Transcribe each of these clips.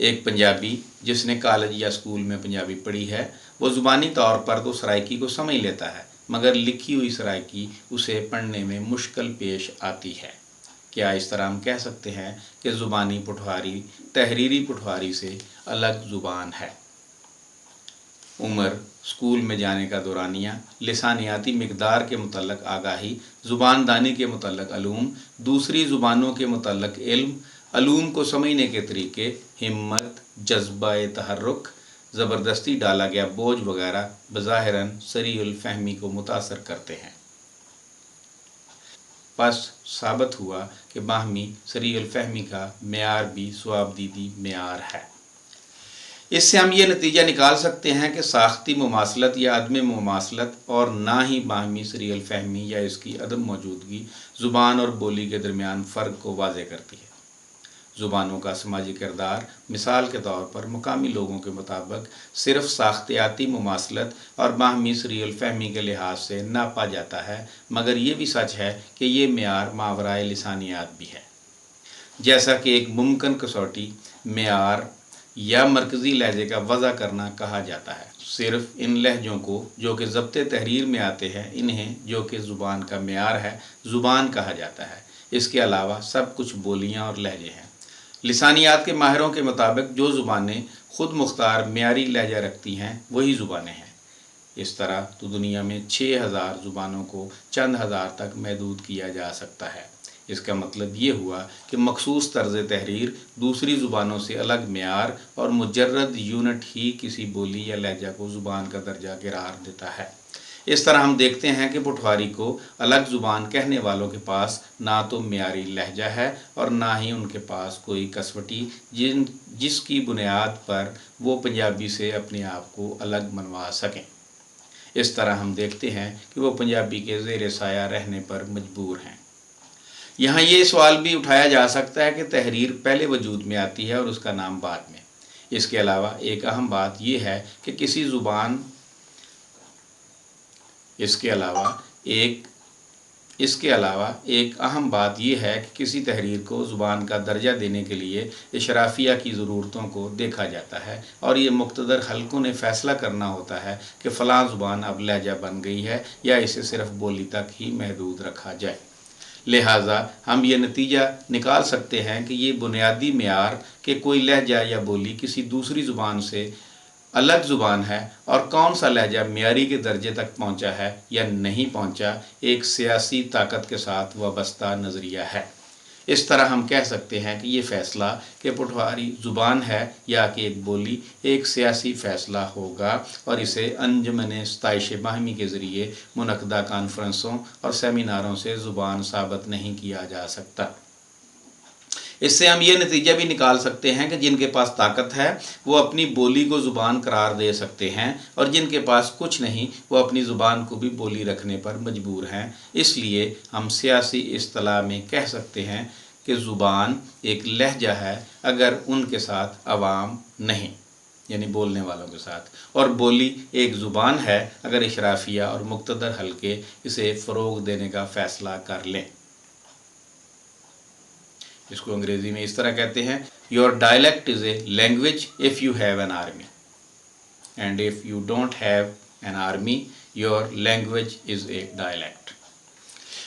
ایک پنجابی جس نے کالج یا اسکول میں پنجابی پڑھی ہے وہ زبانی طور پر تو سرائکی کو سمجھ لیتا ہے، مگر لکھی ہوئی سرائکی اسے پڑھنے میں مشکل پیش آتی ہے۔ کیا اس طرح ہم کہہ سکتے ہیں کہ زبانی پٹھواری تحریری پٹھواری سے الگ زبان ہے؟ عمر، اسکول میں جانے کا دورانیہ، لسانیاتی مقدار کے متعلق آگاہی، زبان دانی کے متعلق علوم، دوسری زبانوں کے متعلق علم، علوم کو سمجھنے کے طریقے، ہمت، جذبہ تحرک، زبردستی ڈالا گیا بوجھ وغیرہ بظاہراً سریع الفہمی کو متاثر کرتے ہیں۔ پس ثابت ہوا کہ باہمی سریع الفہمی کا معیار بھی صوابدیدی معیار ہے۔ اس سے ہم یہ نتیجہ نکال سکتے ہیں کہ ساختی مماثلت یا عدم مماثلت اور نہ ہی باہمی سریع الفہمی یا اس کی عدم موجودگی زبان اور بولی کے درمیان فرق کو واضح کرتی ہے۔ زبانوں کا سماجی کردار مثال کے طور پر مقامی لوگوں کے مطابق صرف ساختیاتی مماثلت اور باہمی سریع الفہمی کے لحاظ سے ناپا جاتا ہے، مگر یہ بھی سچ ہے کہ یہ معیار ماورائے لسانیات بھی ہے۔ جیسا کہ ایک ممکن کسوٹی معیار یا مرکزی لہجے کا وضع کرنا کہا جاتا ہے، صرف ان لہجوں کو جو کہ ضبط تحریر میں آتے ہیں انہیں جو کہ زبان کا معیار ہے زبان کہا جاتا ہے۔ اس کے علاوہ سب کچھ بولیاں اور لہجے ہیں۔ لسانیات کے ماہروں کے مطابق جو زبانیں خود مختار معیاری لہجہ رکھتی ہیں وہی زبانیں ہیں۔ اس طرح تو دنیا میں 6000 زبانوں کو چند ہزار تک محدود کیا جا سکتا ہے۔ اس کا مطلب یہ ہوا کہ مخصوص طرز تحریر دوسری زبانوں سے الگ معیار اور مجرد یونٹ ہی کسی بولی یا لہجہ کو زبان کا درجہ قرار دیتا ہے۔ اس طرح ہم دیکھتے ہیں کہ پٹھواری کو الگ زبان کہنے والوں کے پاس نہ تو معیاری لہجہ ہے اور نہ ہی ان کے پاس کوئی کسوٹی جس کی بنیاد پر وہ پنجابی سے اپنے آپ کو الگ منوا سکیں۔ اس طرح ہم دیکھتے ہیں کہ وہ پنجابی کے زیر سایہ رہنے پر مجبور ہیں۔ یہاں یہ سوال بھی اٹھایا جا سکتا ہے کہ تحریر پہلے وجود میں آتی ہے اور اس کا نام بعد میں۔ اس کے علاوہ ایک اہم بات یہ ہے کہ کسی زبان ایک اہم بات یہ ہے کہ کسی تحریر کو زبان کا درجہ دینے کے لیے اشرافیہ کی ضرورتوں کو دیکھا جاتا ہے اور یہ مقتدر حلقوں نے فیصلہ کرنا ہوتا ہے کہ فلاں زبان اب لہجہ بن گئی ہے یا اسے صرف بولی تک ہی محدود رکھا جائے۔ لہٰذا ہم یہ نتیجہ نکال سکتے ہیں کہ یہ بنیادی معیار کہ کوئی لہجہ یا بولی کسی دوسری زبان سے الگ زبان ہے اور کون سا لہجہ معیاری کے درجے تک پہنچا ہے یا نہیں پہنچا، ایک سیاسی طاقت کے ساتھ وابستہ نظریہ ہے۔ اس طرح ہم کہہ سکتے ہیں کہ یہ فیصلہ کہ پٹھواری زبان ہے یا کہ ایک بولی ایک سیاسی فیصلہ ہوگا اور اسے انجمن ستائش باہمی کے ذریعے منعقدہ کانفرنسوں اور سیمیناروں سے زبان ثابت نہیں کیا جا سکتا۔ اس سے ہم یہ نتیجہ بھی نکال سکتے ہیں کہ جن کے پاس طاقت ہے وہ اپنی بولی کو زبان قرار دے سکتے ہیں اور جن کے پاس کچھ نہیں وہ اپنی زبان کو بھی بولی رکھنے پر مجبور ہیں۔ اس لیے ہم سیاسی اصطلاح میں کہہ سکتے ہیں کہ زبان ایک لہجہ ہے اگر ان کے ساتھ عوام نہیں، یعنی بولنے والوں کے ساتھ، اور بولی ایک زبان ہے اگر اشرافیہ اور مقتدر حلقے اسے فروغ دینے کا فیصلہ کر لیں۔ اس کو انگریزی میں اس طرح کہتے ہیں Your dialect is a language if you have an army and if you don't have an army your language is a dialect۔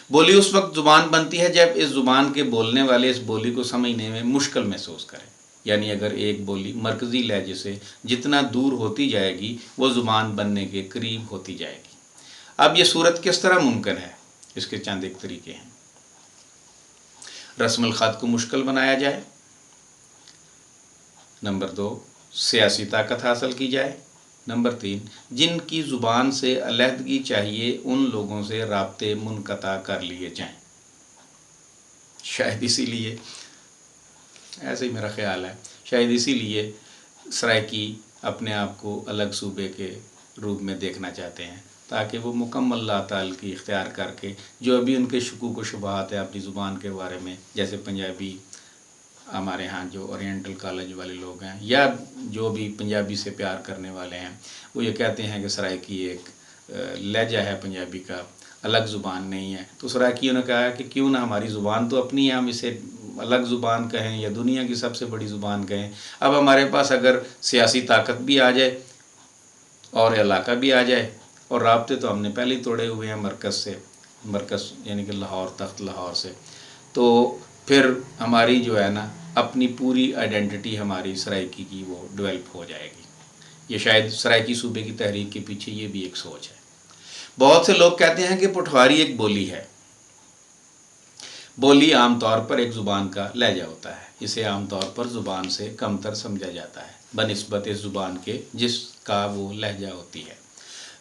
بولی اس وقت زبان بنتی ہے جب اس زبان کے بولنے والے اس بولی کو سمجھنے میں مشکل محسوس کریں، یعنی اگر ایک بولی مرکزی لہجے سے جتنا دور ہوتی جائے گی وہ زبان بننے کے قریب ہوتی جائے گی۔ اب یہ صورت کس طرح ممکن ہے؟ اس کے چند ایک طریقے ہیں۔ رسم الخط کو مشکل بنایا جائے۔ نمبر 2، سیاسی طاقت حاصل کی جائے۔ نمبر 3، جن کی زبان سے علیحدگی چاہیے ان لوگوں سے رابطے منقطع کر لیے جائیں۔ شاید اسی لیے، ایسے ہی میرا خیال ہے، شاید اسی لیے سرائکی اپنے آپ کو الگ صوبے کے روپ میں دیکھنا چاہتے ہیں تاکہ وہ مکمل لا تعلقی اختیار کر کے جو ابھی ان کے شکوک و شبہات ہیں اپنی زبان کے بارے میں، جیسے پنجابی ہمارے ہاں جو اورینٹل کالج والے لوگ ہیں یا جو بھی پنجابی سے پیار کرنے والے ہیں، وہ یہ کہتے ہیں کہ سرائکی ایک لہجہ ہے پنجابی کا، الگ زبان نہیں ہے۔ تو سرائکیوں نے کہا کہ کیوں نہ ہماری زبان تو اپنی ہے، ہم اسے الگ زبان کہیں یا دنیا کی سب سے بڑی زبان کہیں، اب ہمارے پاس اگر سیاسی طاقت بھی آ جائے اور علاقہ بھی آ جائے، اور رابطے تو ہم نے پہلے ہی توڑے ہوئے ہیں مرکز سے، مرکز یعنی کہ لاہور، تخت لاہور سے، تو پھر ہماری جو ہے نا اپنی پوری آئیڈینٹی ہماری سرائیکی کی وہ ڈیولپ ہو جائے گی۔ یہ شاید سرائیکی صوبے کی تحریک کے پیچھے یہ بھی ایک سوچ ہے۔ بہت سے لوگ کہتے ہیں کہ پٹھواری ایک بولی ہے۔ بولی عام طور پر ایک زبان کا لہجہ ہوتا ہے، اسے عام طور پر زبان سے کم تر سمجھا جاتا ہے بنسبت اس زبان کے جس کا وہ لہجہ ہوتی ہے۔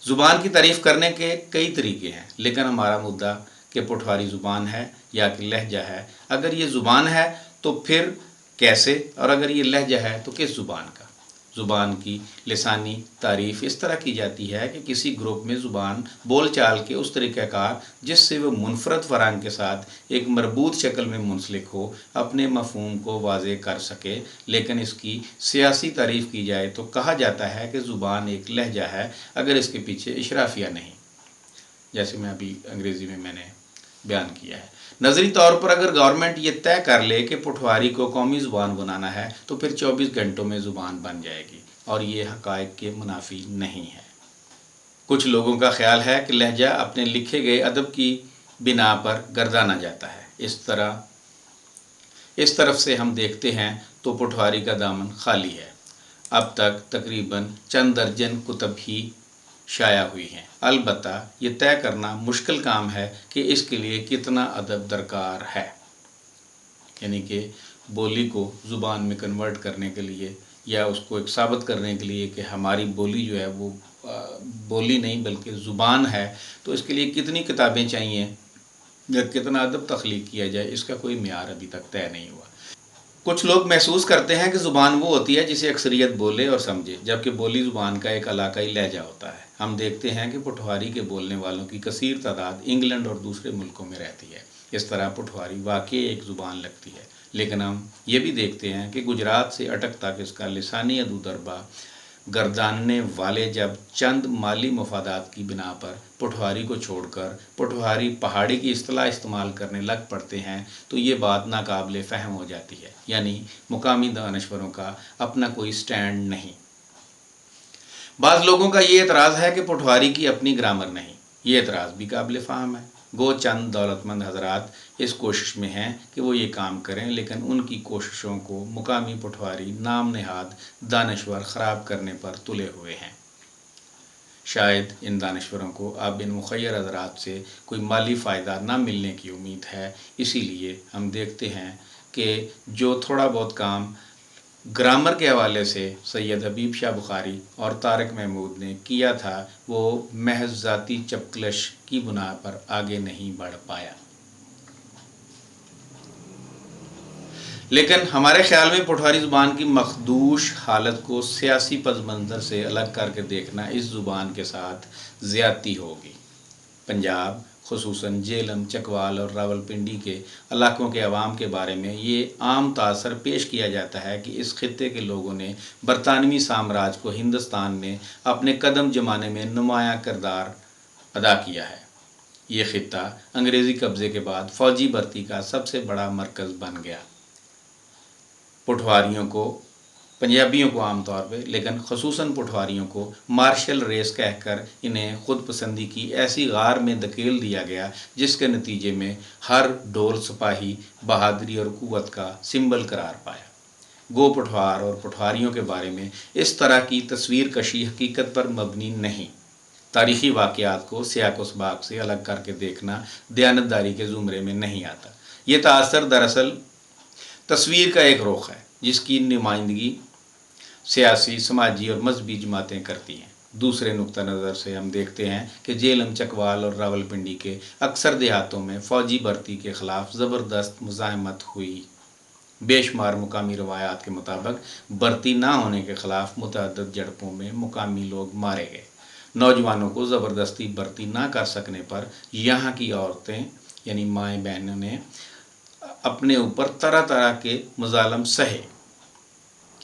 زبان کی تعریف کرنے کے کئی طریقے ہیں، لیکن ہمارا مدعا کہ پٹھواری زبان ہے یا کہ لہجہ ہے۔ اگر یہ زبان ہے تو پھر کیسے، اور اگر یہ لہجہ ہے تو کس زبان کا؟ زبان کی لسانی تعریف اس طرح کی جاتی ہے کہ کسی گروپ میں زبان بول چال کے اس طریقہ کار جس سے وہ منفرد فرہنگ کے ساتھ ایک مربوط شکل میں منسلک ہو، اپنے مفہوم کو واضح کر سکے۔ لیکن اس کی سیاسی تعریف کی جائے تو کہا جاتا ہے کہ زبان ایک لہجہ ہے اگر اس کے پیچھے اشرافیہ نہیں، جیسے میں ابھی انگریزی میں نے بیان کیا ہے۔ نظری طور پر اگر گورنمنٹ یہ طے کر لے کہ پٹھواری کو قومی زبان بنانا ہے تو پھر 24 گھنٹوں میں زبان بن جائے گی، اور یہ حقائق کے منافی نہیں ہے۔ کچھ لوگوں کا خیال ہے کہ لہجہ اپنے لکھے گئے ادب کی بنا پر گردانا جاتا ہے۔ اس طرف سے ہم دیکھتے ہیں تو پٹھواری کا دامن خالی ہے۔ اب تک تقریباً چند درجن کتب ہی شائع ہوئی ہیں۔ البتہ یہ طے کرنا مشکل کام ہے کہ اس کے لیے کتنا ادب درکار ہے، یعنی کہ بولی کو زبان میں کنورٹ کرنے کے لیے یا اس کو ایک ثابت کرنے کے لیے کہ ہماری بولی جو ہے وہ بولی نہیں بلکہ زبان ہے، تو اس کے لیے کتنی کتابیں چاہیے یا کتنا ادب تخلیق کیا جائے، اس کا کوئی معیار ابھی تک طے نہیں ہوا۔ کچھ لوگ محسوس کرتے ہیں کہ زبان وہ ہوتی ہے جسے اکثریت بولے اور سمجھے، جبکہ بولی زبان کا ایک علاقائی لہجہ ہوتا ہے۔ ہم دیکھتے ہیں کہ پٹھواری کے بولنے والوں کی کثیر تعداد انگلینڈ اور دوسرے ملکوں میں رہتی ہے۔ اس طرح پٹھواری واقعی ایک زبان لگتی ہے، لیکن ہم یہ بھی دیکھتے ہیں کہ گجرات سے اٹک تک اس کا لسانی ادودربا گرداننے والے جب چند مالی مفادات کی بنا پر پٹھواری کو چھوڑ کر پٹھواری پہاڑی کی اصطلاح استعمال کرنے لگ پڑتے ہیں تو یہ بات ناقابل فہم ہو جاتی ہے، یعنی مقامی دانشوروں کا اپنا کوئی سٹینڈ نہیں۔ بعض لوگوں کا یہ اعتراض ہے کہ پٹھواری کی اپنی گرامر نہیں۔ یہ اعتراض بھی قابل فہم ہے۔ گو چند دولت مند حضرات اس کوشش میں ہیں کہ وہ یہ کام کریں، لیکن ان کی کوششوں کو مقامی پٹھواری نام نہاد دانشور خراب کرنے پر تلے ہوئے ہیں۔ شاید ان دانشوروں کو اب ان مخیر حضرات سے کوئی مالی فائدہ نہ ملنے کی امید ہے، اسی لیے ہم دیکھتے ہیں کہ جو تھوڑا بہت کام گرامر کے حوالے سے سید حبیب شاہ بخاری اور طارق محمود نے کیا تھا وہ محض ذاتی چپکلش کی بنا پر آگے نہیں بڑھ پایا۔ لیکن ہمارے خیال میں پٹھواری زبان کی مخدوش حالت کو سیاسی پس منظر سے الگ کر کے دیکھنا اس زبان کے ساتھ زیادتی ہوگی۔ پنجاب، خصوصاً جہلم، چکوال اور راولپنڈی کے علاقوں کے عوام کے بارے میں یہ عام تاثر پیش کیا جاتا ہے کہ اس خطے کے لوگوں نے برطانوی سامراج کو ہندوستان میں اپنے قدم جمانے میں نمایاں کردار ادا کیا ہے۔ یہ خطہ انگریزی قبضے کے بعد فوجی بھرتی کا سب سے بڑا مرکز بن گیا۔ پٹھواریوں کو، پنجابیوں کو عام طور پہ، لیکن خصوصاً پٹھواریوں کو مارشل ریس کہہ کر انہیں خود پسندی کی ایسی غار میں دھکیل دیا گیا جس کے نتیجے میں ہر ڈول سپاہی بہادری اور قوت کا سمبل قرار پایا۔ گو پٹھوار اور پٹھواریوں کے بارے میں اس طرح کی تصویر کشی حقیقت پر مبنی نہیں۔ تاریخی واقعات کو سیاق و سباق سے الگ کر کے دیکھنا دیانتداری کے زمرے میں نہیں آتا۔ یہ تاثر دراصل تصویر کا ایک رخ ہے جس کی نمائندگی سیاسی، سماجی اور مذہبی جماعتیں کرتی ہیں۔ دوسرے نقطہ نظر سے ہم دیکھتے ہیں کہ جہلم، چکوال اور راولپنڈی کے اکثر دیہاتوں میں فوجی بھرتی کے خلاف زبردست مزاحمت ہوئی۔ بے شمار مقامی روایات کے مطابق بھرتی نہ ہونے کے خلاف متعدد جھڑپوں میں مقامی لوگ مارے گئے۔ نوجوانوں کو زبردستی بھرتی نہ کر سکنے پر یہاں کی عورتیں یعنی مائیں بہنوں نے اپنے اوپر طرح طرح کے مظالم سہے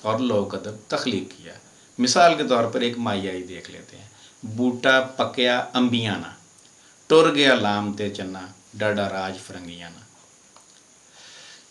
اور لوک ادب تخلیق کیا۔ مثال کے طور پر ایک مائیائی دیکھ لیتے ہیں۔ بوٹا پکیا امبیانا، ٹر گیا لام تے چنا، ڈاڈا راج فرنگیانا۔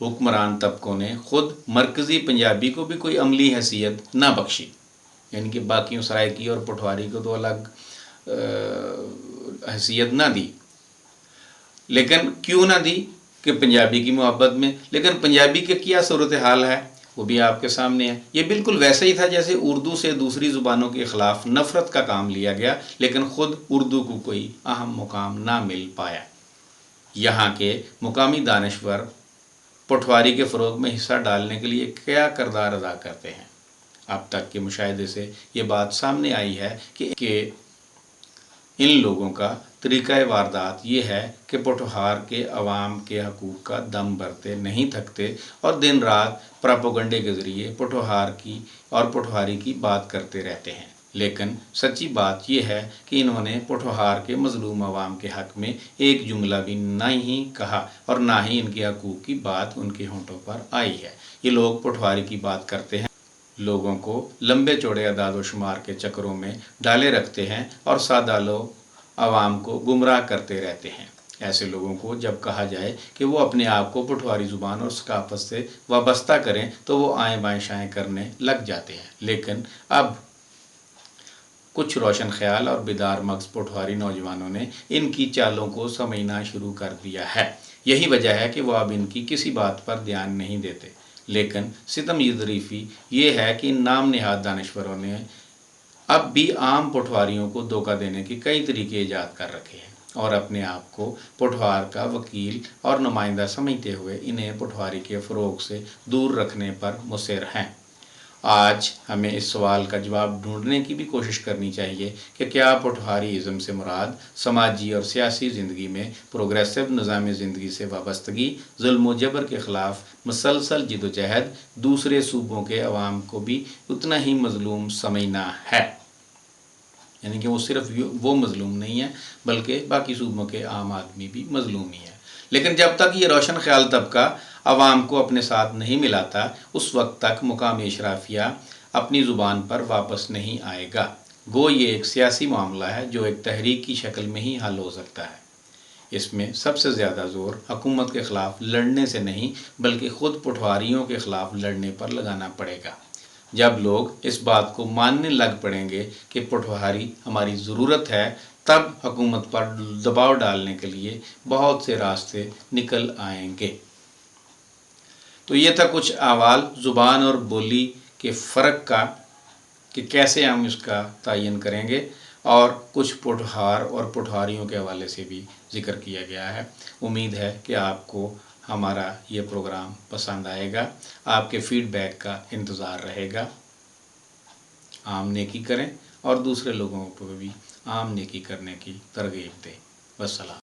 حکمران طبقوں نے خود مرکزی پنجابی کو بھی کوئی عملی حیثیت نہ بخشی، یعنی کہ باقیوں سرائکی اور پٹواری کو تو الگ حیثیت نہ دی، لیکن کیوں نہ دی کہ پنجابی کی محبت میں، لیکن پنجابی کے کیا صورتحال ہے وہ بھی آپ کے سامنے ہے۔ یہ بالکل ویسا ہی تھا جیسے اردو سے دوسری زبانوں کے خلاف نفرت کا کام لیا گیا، لیکن خود اردو کو کوئی اہم مقام نہ مل پایا۔ یہاں کے مقامی دانشور پٹواری کے فروغ میں حصہ ڈالنے کے لیے کیا کردار ادا کرتے ہیں؟ اب تک کے مشاہدے سے یہ بات سامنے آئی ہے کہ ان لوگوں کا طریقہ واردات یہ ہے کہ پٹوہار کے عوام کے حقوق کا دم بھرتے نہیں تھکتے اور دن رات پراپوگنڈے کے ذریعے پٹوہار کی اور پٹوہاری کی بات کرتے رہتے ہیں، لیکن سچی بات یہ ہے کہ انہوں نے پٹوہار کے مظلوم عوام کے حق میں ایک جملہ بھی نہیں کہا اور نہ ہی ان کے حقوق کی بات ان کے ہونٹوں پر آئی ہے۔ یہ لوگ پٹوہاری کی بات کرتے ہیں، لوگوں کو لمبے چوڑے اعداد و شمار کے چکروں میں ڈالے رکھتے ہیں اور سادہ لوگ عوام کو گمراہ کرتے رہتے ہیں۔ ایسے لوگوں کو جب کہا جائے کہ وہ اپنے آپ کو پٹواری زبان اور ثقافت سے وابستہ کریں تو وہ آئیں بائیں شائیں کرنے لگ جاتے ہیں، لیکن اب کچھ روشن خیال اور بیدار مغز پٹواری نوجوانوں نے ان کی چالوں کو سمجھنا شروع کر دیا ہے۔ یہی وجہ ہے کہ وہ اب ان کی کسی بات پر دھیان نہیں دیتے، لیکن ستم ظریفی یہ ہے کہ ان نام نہاد دانشوروں نے اب بھی عام پٹواریوں کو دھوکہ دینے کے کئی طریقے ایجاد کر رکھے ہیں اور اپنے آپ کو پٹوار کا وکیل اور نمائندہ سمجھتے ہوئے انہیں پٹواری کے فروغ سے دور رکھنے پر مصر ہیں۔ آج ہمیں اس سوال کا جواب ڈھونڈنے کی بھی کوشش کرنی چاہیے کہ کیا پٹواری ازم سے مراد سماجی اور سیاسی زندگی میں پروگریسو نظام زندگی سے وابستگی، ظلم و جبر کے خلاف مسلسل جدوجہد، دوسرے صوبوں کے عوام کو بھی اتنا ہی مظلوم سمجھنا ہے، یعنی کہ وہ صرف وہ مظلوم نہیں ہے بلکہ باقی صوبوں کے عام آدمی بھی مظلوم ہی ہے۔ لیکن جب تک یہ روشن خیال طبقہ عوام کو اپنے ساتھ نہیں ملاتا اس وقت تک مقامی اشرافیہ اپنی زبان پر واپس نہیں آئے گا۔ گو یہ ایک سیاسی معاملہ ہے جو ایک تحریک کی شکل میں ہی حل ہو سکتا ہے۔ اس میں سب سے زیادہ زور حکومت کے خلاف لڑنے سے نہیں بلکہ خود پٹواریوں کے خلاف لڑنے پر لگانا پڑے گا۔ جب لوگ اس بات کو ماننے لگ پڑیں گے کہ پٹواری ہماری ضرورت ہے، تب حکومت پر دباؤ ڈالنے کے لیے بہت سے راستے نکل آئیں گے۔ تو یہ تھا کچھ احوال زبان اور بولی کے فرق کا کہ کیسے ہم اس کا تعین کریں گے، اور کچھ پٹوہار اور پٹواریوں کے حوالے سے بھی ذکر کیا گیا ہے۔ امید ہے کہ آپ کو ہمارا یہ پروگرام پسند آئے گا۔ آپ کے فیڈ بیک کا انتظار رہے گا۔ عام نیکی کریں اور دوسرے لوگوں کو بھی عام نیکی کرنے کی ترغیب دیں۔ والسلام۔